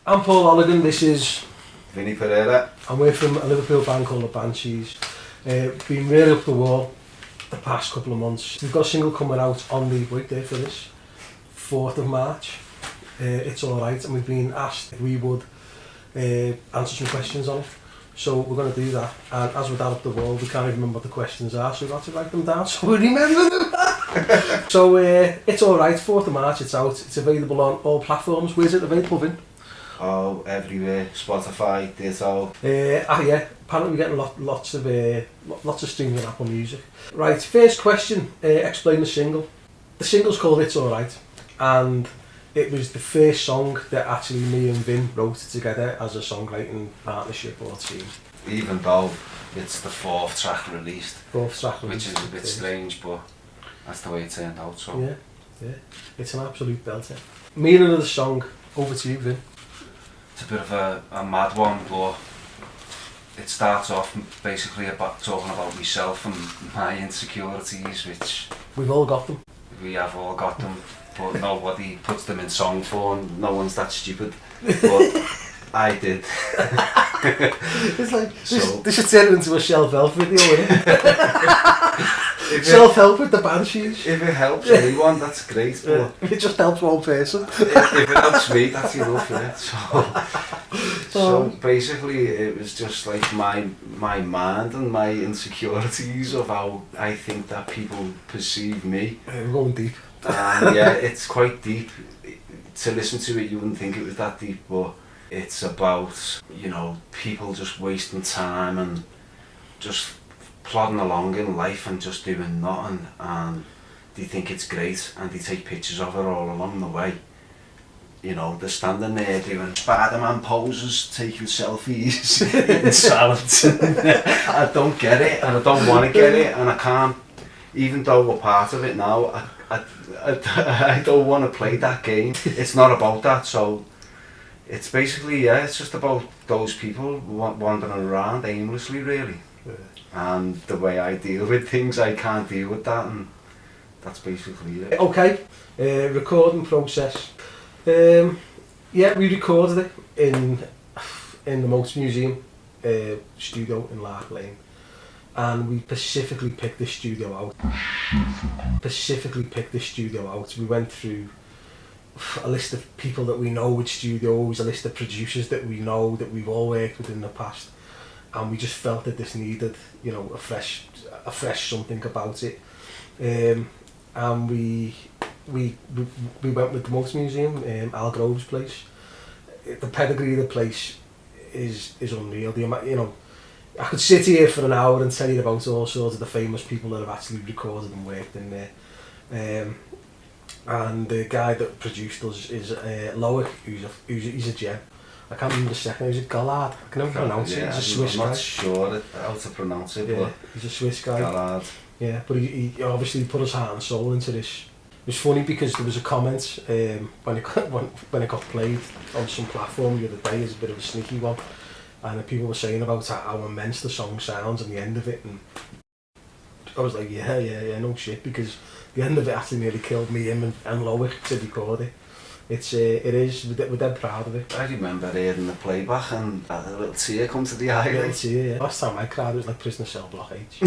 I'm Paul Holligan, this is Vinny Pereira. and we're from a Liverpool band called the Banshees. Been really up the wall the past couple of months. We've got a single coming out on the, wait there for this, 4th of March. It's Alright, and we've been asked if we would answer some questions on it. So we're going to do that, and as we're that up the wall, we can't even remember what the questions are, so we've got to write them down so we remember them. So it's Alright, 4th of March, it's out. It's available on all platforms. Where's it available, Vin? Oh, everywhere. Spotify, Ditto. Yeah, apparently we're getting lots of streams on Apple Music. Right, first question, explain the single. The single's called It's Alright, and it was the first song that actually me and Vin wrote together as a songwriting partnership or team. Even though it's the 4th track released. Which is a bit strange, but that's the way it turned out. So yeah, it's an absolute belter. Meaning of the song, over to you, Vin. it's a bit of a mad one, but it starts off basically about talking about myself and my insecurities, which We've all got them. we have all got them, but nobody puts them in song form. No one's that stupid, but I did. It's like, So- this should turn into a self-help video, isn't it? Self-help with the Banshees. If it helps anyone, that's great, but If it just helps one person. if it helps me, that's enough, yeah. So basically it was just like my mind and my insecurities of how I think that people perceive me. We're going deep. And yeah, it's quite deep. To listen to it, you wouldn't think it was that deep, but it's about, you know, people just wasting time and just plodding along in life and just doing nothing, and they think it's great and they take pictures of it all along the way. You know, they're standing there doing Spider-Man poses, taking selfies, eating salads. I don't get it, and I don't want to get it, and I can't, even though we're part of it now, I don't want to play that game. It's not about that, so it's basically, yeah, it's just about those people wandering around aimlessly, really. Yeah. And the way I deal with things, I can't deal with that, and that's basically it. Okay, recording process. Yeah, we recorded it in the Motor Museum studio in Lark Lane, and we specifically picked this studio out. We went through a list of people that we know with studios, a list of producers that we know that we've all worked with in the past, and we just felt that this needed, you know, a fresh something about it. And we went with the Motor Museum, Al Groves' place. The pedigree of the place is unreal. You know, I could sit here for an hour and tell you about all sorts of the famous people that have actually recorded and worked in there. And the guy that produced us is Loic, who's a gem. I can't remember the second. Is it Gaillard? I can never pronounce it. He's a Swiss guy. I'm not sure how to pronounce it, but he's a Swiss guy. Gaillard. Yeah, but he obviously put his heart and soul into this. It was funny because there was a comment when it got played on some platform the other day, as a bit of a sneaky one, and people were saying about how immense the song sounds and the end of it, and I was like, yeah, no shit, because the end of it actually nearly killed me, him and Loic to record it. It is, we're dead proud of it. I remember hearing the playback and a little tear come to the eye. Yeah, yeah. Last time I cried it was like Prisoner Cell Block H.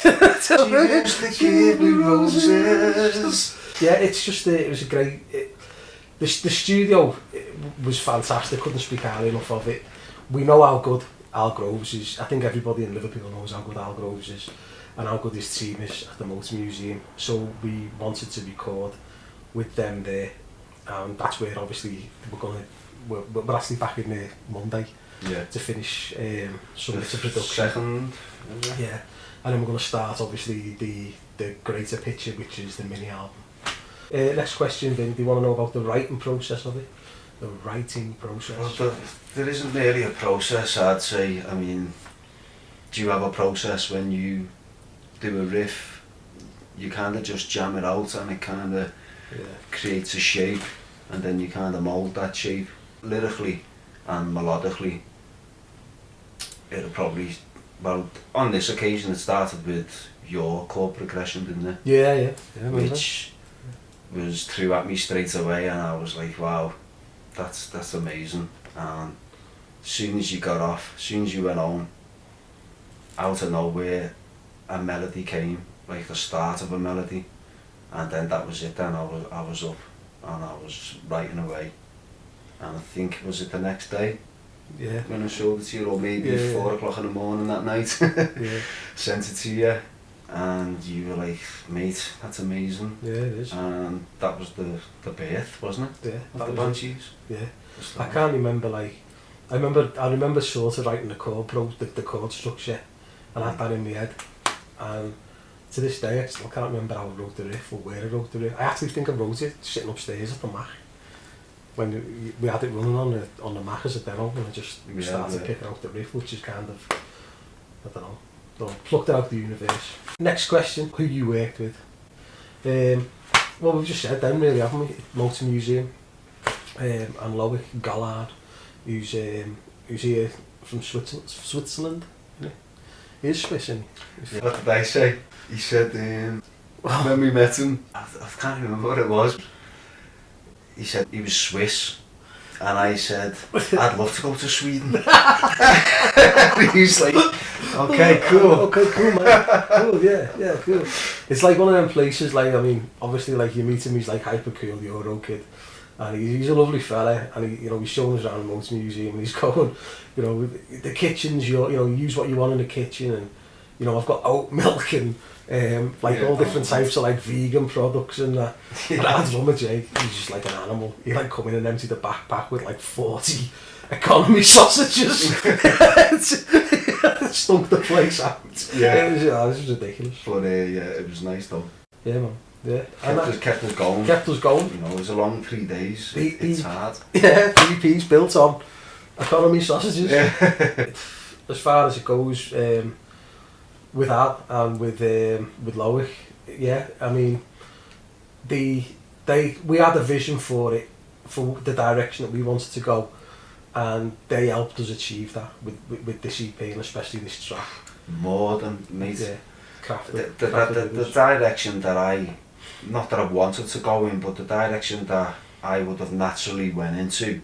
Cheers to give me roses. Yeah, it's just, it was a great, the studio was fantastic, couldn't speak highly enough of it. We know how good Al Groves is. I think everybody in Liverpool knows how good Al Groves is and how good his team is at the Motor Museum. So we wanted to record with them there. That's where obviously we're actually back in there Monday to finish some bits of production. Yeah, and then we're going to start obviously the greater picture, which is the mini album. Next question, Vin, do you want to know about the writing process of it? The writing process? Well, there isn't really a process, I'd say. I mean, do you have a process when you do a riff? You kind of just jam it out and it kind of creates a shape, and then you kind of mould that shape lyrically and melodically. It'll probably, well, on this occasion it started with your chord progression, didn't it? Yeah. Which was threw at me straight away, and I was like, wow, that's amazing. And as soon as you got off, as soon as you went home, out of nowhere, a melody came, like the start of a melody, and then that was it. Then I was up and I was writing away, and I think was it the next day when I showed it to you, or maybe 4 o'clock in the morning that night. Sent it to you, and you were like, "Mate, that's amazing." Yeah, it is. And that was the birth, wasn't it? Yeah, Of the Banshees. Yeah, I can't remember like. I remember sort of writing the chord chord structure, and I had that in my head. And to this day, I still can't remember how I wrote the riff or where I wrote the riff. I actually think I wrote it sitting upstairs at the Mac when we had it running on the Mac as a demo, and I just started picking out the riff, which is kind of, I don't know, plucked it out of the universe. Next question: who you worked with? Well, we've just said them really, haven't we? Motor Museum and Loic Gaillard, who's here from Switzerland. He is Swiss, isn't he? What did I say? He said, when we met him, I can't remember what it was. He said he was Swiss, and I said, I'd love to go to Sweden. He's like, okay, cool. Okay, cool, man. Cool, yeah, cool. It's like one of them places, like, I mean, obviously, like, you meet him, he's like hyper cool, the Euro kid. And he's a lovely fella, and he's showing us around the Motor Museum, and he's going, the kitchens, use what you want in the kitchen, and, I've got oat milk and, all different types of, like, vegan products and that. And Dad's mum, Jake, he's just like an animal. He, like, come in and empty the backpack with, like, 40 economy sausages. Stunk the place out. Yeah. It was ridiculous. But, it was nice, though. Yeah, man. Yeah, kept us going. Kept us going. It was a long 3 days. It's hard. Yeah, BP's built on economy sausages. Yeah. As far as it goes, with that and with Loic, yeah, I mean, we had a vision for it, for the direction that we wanted to go, and they helped us achieve that with this EP and especially this track. More than me. Yeah. The direction that not that I wanted to go in, but the direction that I would have naturally went into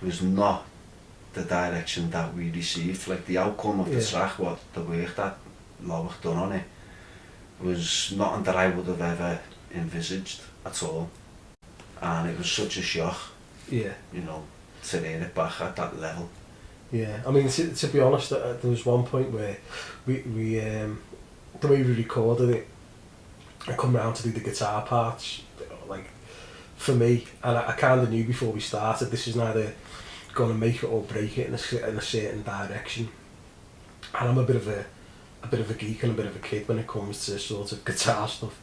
was not the direction that we received. Like the outcome of the track, what the work that Loic done on it, was nothing that I would have ever envisaged at all. And it was such a shock, to hear it back at that level. Yeah, I mean, to be honest, there was one point where we the way we recorded it, I come round to do the guitar parts, like, for me, and I kind of knew before we started, this is neither going to make it or break it in a certain direction. And I'm a bit of a geek and a bit of a kid when it comes to sort of guitar stuff.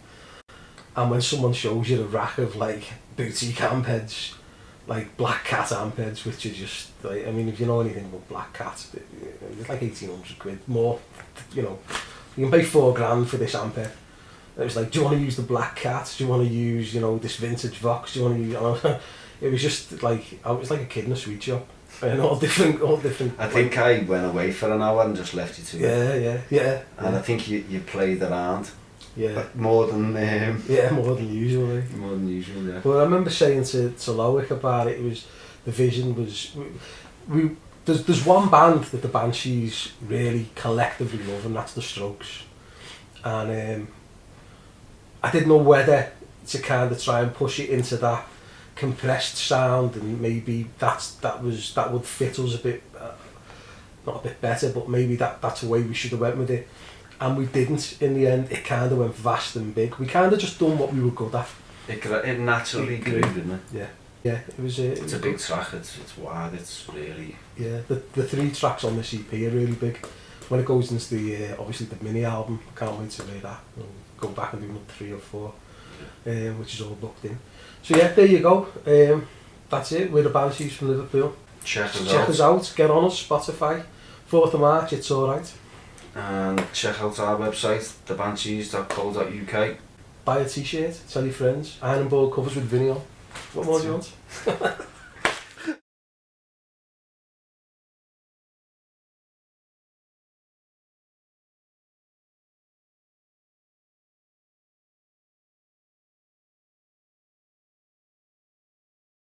And when someone shows you a rack of, like, boutique amp heads, like Black Cat amp heads, which are just, like, I mean, if you know anything about Black Cat, it's like 1,800 quid more, you can pay $4,000 for this amp head. It was like, do you want to use the Black Cat? Do you want to use, this vintage Vox? Do you want to use... It was just like, I was like a kid in a sweet shop. And all different... I think I went away for an hour and just left you to it. Yeah. And I think you played around. Yeah. More than... more than usual. More than usual, yeah. But I remember saying to Loic about it, the vision was... There's one band that the Banshees really collectively love, and that's the Strokes. And I didn't know whether to kind of try and push it into that compressed sound, and maybe that would fit us a bit, not a bit better, but maybe that's the way we should have went with it. And we didn't in the end. It kind of went vast and big. We kind of just done what we were good at. It naturally grew, didn't it? Yeah, it was. It's a big track. It's wide. It's really. Yeah, the 3 tracks on this EP are really big. When it goes into the obviously the mini album, I can't wait to hear that. We'll go back and do another 3 or 4, which is all booked in. So yeah, there you go. That's it. We're the Banshees from Liverpool. Check us out. Get on us. Spotify. 4th of March. It's all right. And check out our website, thebanshees.co.uk. Buy a t-shirt. Tell your friends. Iron and board covers with Vinny on. What more do you want?